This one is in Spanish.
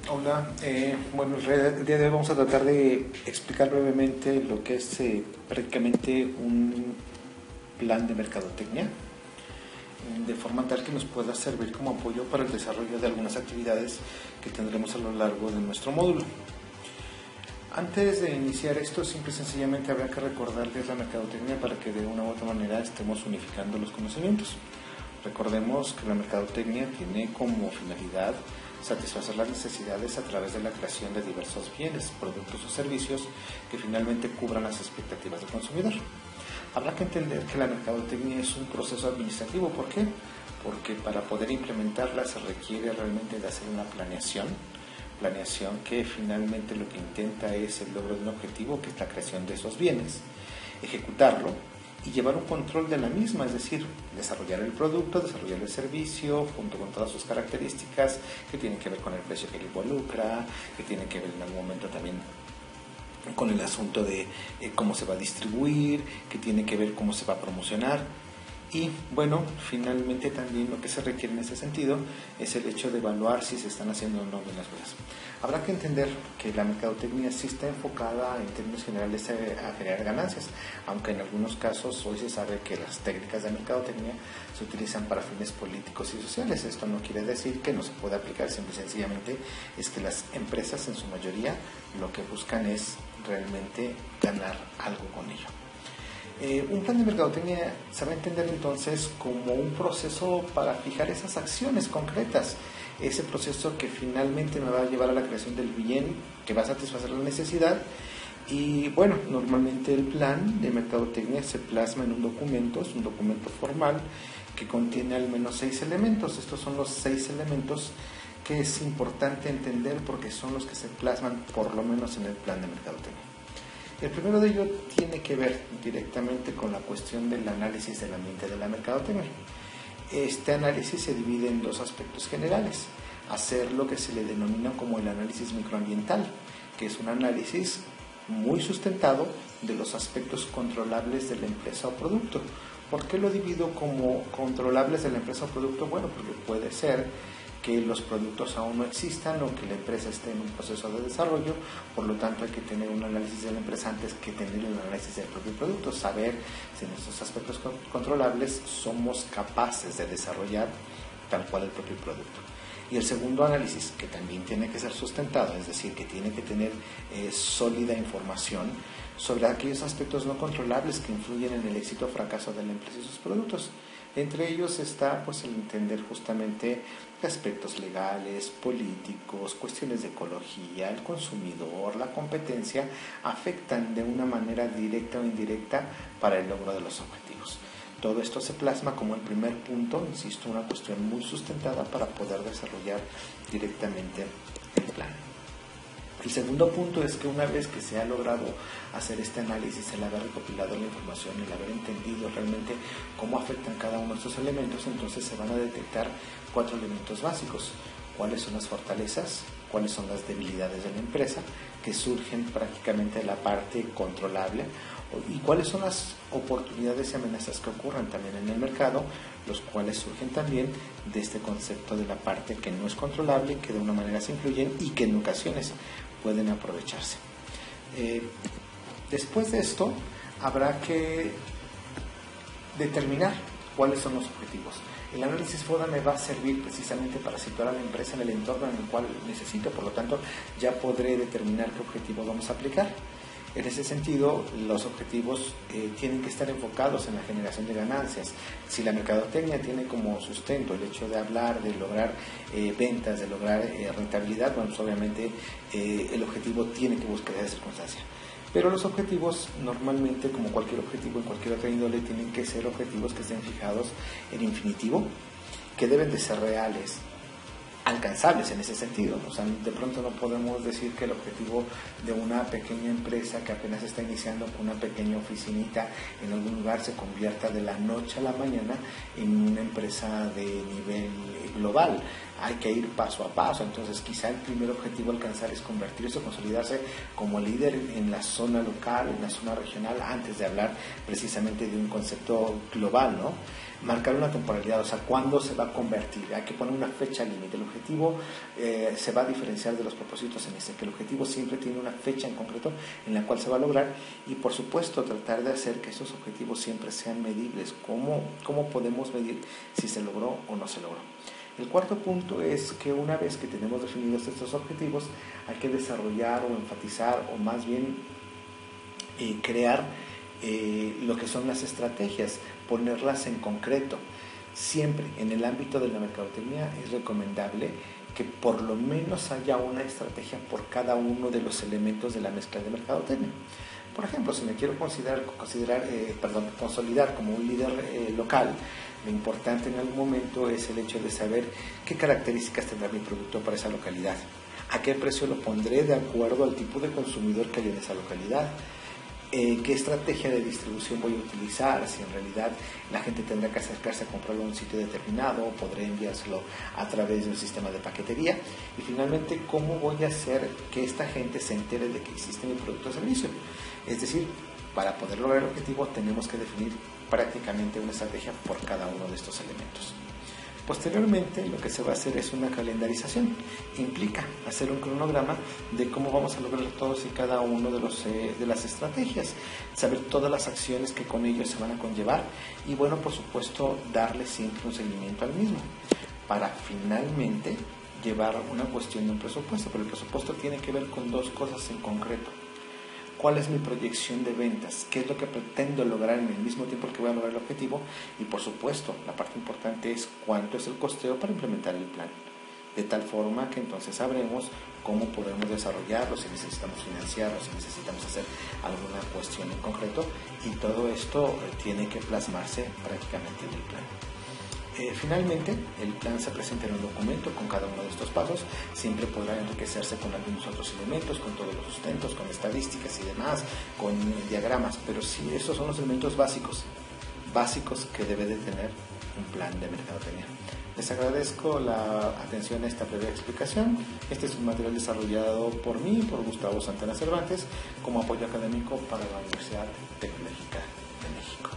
Hola, bueno, el día de hoy vamos a tratar de explicar brevemente lo que es prácticamente un plan de mercadotecnia, de forma tal que nos pueda servir como apoyo para el desarrollo de algunas actividades que tendremos a lo largo de nuestro módulo. Antes de iniciar esto, simple y sencillamente habrá que recordar qué es la mercadotecnia para que de una u otra manera estemos unificando los conocimientos. Recordemos que la mercadotecnia tiene como finalidad satisfacer las necesidades a través de la creación de diversos bienes, productos o servicios que finalmente cubran las expectativas del consumidor. Habrá que entender que la mercadotecnia es un proceso administrativo. ¿Por qué? Porque para poder implementarla se requiere realmente de hacer una planeación que finalmente lo que intenta es el logro de un objetivo, que es la creación de esos bienes, ejecutarlo y llevar un control de la misma, es decir, desarrollar el producto, desarrollar el servicio, junto con todas sus características que tienen que ver con el precio que le involucra, que tienen que ver en algún momento también con el asunto de cómo se va a distribuir, que tiene que ver cómo se va a promocionar. Y bueno, finalmente también lo que se requiere en ese sentido es el hecho de evaluar si se están haciendo o no bien las cosas. Habrá que entender que la mercadotecnia sí está enfocada en términos generales a generar ganancias, aunque en algunos casos hoy se sabe que las técnicas de mercadotecnia se utilizan para fines políticos y sociales. Esto no quiere decir que no se pueda aplicar, simple y sencillamente es que las empresas en su mayoría lo que buscan es realmente ganar algo con ello. Un plan de mercadotecnia se va a entender entonces como un proceso para fijar esas acciones concretas, ese proceso que finalmente me va a llevar a la creación del bien que va a satisfacer la necesidad. Y bueno, normalmente el plan de mercadotecnia se plasma en un documento, es un documento formal que contiene al menos 6 elementos. Estos son los 6 elementos que es importante entender porque son los que se plasman por lo menos en el plan de mercadotecnia. El primero de ellos tiene que ver directamente con la cuestión del análisis del ambiente de la mercadotecnia. Este análisis se divide en dos aspectos generales: hacer lo que se le denomina como el análisis microambiental, que es un análisis muy sustentado de los aspectos controlables de la empresa o producto. ¿Por qué lo divido como controlables de la empresa o producto? Bueno, porque puede ser que los productos aún no existan o que la empresa esté en un proceso de desarrollo, por lo tanto hay que tener un análisis de la empresa antes que tener un análisis del propio producto, saber si en estos aspectos controlables somos capaces de desarrollar tal cual el propio producto. Y el segundo análisis, que también tiene que ser sustentado, es decir, que tiene que tener sólida información sobre aquellos aspectos no controlables que influyen en el éxito o fracaso de la empresa y sus productos. Entre ellos está pues el entender justamente aspectos legales, políticos, cuestiones de ecología, el consumidor, la competencia, afectan de una manera directa o indirecta para el logro de los objetivos. Todo esto se plasma como el primer punto, insisto, una cuestión muy sustentada para poder desarrollar directamente el plan. El segundo punto es que una vez que se ha logrado hacer este análisis, el haber recopilado la información, el haber entendido realmente cómo afectan cada uno de estos elementos, entonces se van a detectar 4 elementos básicos: cuáles son las fortalezas, cuáles son las debilidades de la empresa, que surgen prácticamente de la parte controlable, y cuáles son las oportunidades y amenazas que ocurren también en el mercado, los cuales surgen también de este concepto de la parte que no es controlable, que de una manera se incluyen y que en ocasiones pueden aprovecharse. Después de esto habrá que determinar cuáles son los objetivos. El análisis FODA me va a servir precisamente para situar a la empresa en el entorno en el cual necesito, por lo tanto ya podré determinar qué objetivo vamos a aplicar. En ese sentido, los objetivos tienen que estar enfocados en la generación de ganancias. Si la mercadotecnia tiene como sustento el hecho de hablar, de lograr ventas, de lograr rentabilidad, bueno, pues obviamente el objetivo tiene que buscar esa circunstancia. Pero los objetivos normalmente, como cualquier objetivo en cualquier otra índole, tienen que ser objetivos que estén fijados en infinitivo, que deben de ser reales, alcanzables en ese sentido. O sea, de pronto no podemos decir que el objetivo de una pequeña empresa que apenas está iniciando con una pequeña oficinita en algún lugar se convierta de la noche a la mañana en una empresa de nivel global. Hay que ir paso a paso. Entonces quizá el primer objetivo a alcanzar es convertirse o consolidarse como líder en la zona local, en la zona regional, antes de hablar precisamente de un concepto global, ¿no? marcar una temporalidad, o sea, cuándo se va a convertir. Hay que poner una fecha límite. El objetivo se va a diferenciar de los propósitos en este, que el objetivo siempre tiene una fecha en concreto en la cual se va a lograr, y por supuesto tratar de hacer que esos objetivos siempre sean medibles. ¿Cómo podemos medir si se logró o no se logró? El cuarto punto es que una vez que tenemos definidos estos objetivos, hay que desarrollar o enfatizar, o más bien crear lo que son las estrategias, ponerlas en concreto. Siempre en el ámbito de la mercadotecnia es recomendable que por lo menos haya una estrategia por cada uno de los elementos de la mezcla de mercadotecnia. Por ejemplo, si me quiero consolidar como un líder local, lo importante en algún momento es el hecho de saber qué características tendrá mi producto para esa localidad, a qué precio lo pondré de acuerdo al tipo de consumidor que hay en esa localidad, qué estrategia de distribución voy a utilizar, si en realidad la gente tendrá que acercarse a comprarlo en un sitio determinado o podré enviárselo a través de un sistema de paquetería, y finalmente cómo voy a hacer que esta gente se entere de que existe mi producto o servicio. Es decir, para poder lograr el objetivo tenemos que definir prácticamente una estrategia por cada uno de estos elementos. Posteriormente, lo que se va a hacer es una calendarización. Implica hacer un cronograma de cómo vamos a lograr todos y cada uno de las estrategias, saber todas las acciones que con ellos se van a conllevar y, bueno, por supuesto, darle siempre un seguimiento al mismo para finalmente llevar una cuestión de un presupuesto. Pero el presupuesto tiene que ver con dos cosas en concreto. ¿Cuál es mi proyección de ventas? ¿Qué es lo que pretendo lograr en el mismo tiempo que voy a lograr el objetivo? Y por supuesto, la parte importante es cuánto es el costeo para implementar el plan. De tal forma que entonces sabremos cómo podemos desarrollarlo, si necesitamos financiarlo, si necesitamos hacer alguna cuestión en concreto. Y todo esto tiene que plasmarse prácticamente en el plan. Finalmente, el plan se presenta en un documento con cada uno de estos pasos. Siempre podrá enriquecerse con algunos otros elementos, con todos los sustentos, con estadísticas y demás, con diagramas, pero sí, estos son los elementos básicos que debe de tener un plan de mercadotecnia. Les agradezco la atención a esta breve explicación. Este es un material desarrollado por mí, por Gustavo Santana Cervantes, como apoyo académico para la Universidad Tecnológica de México.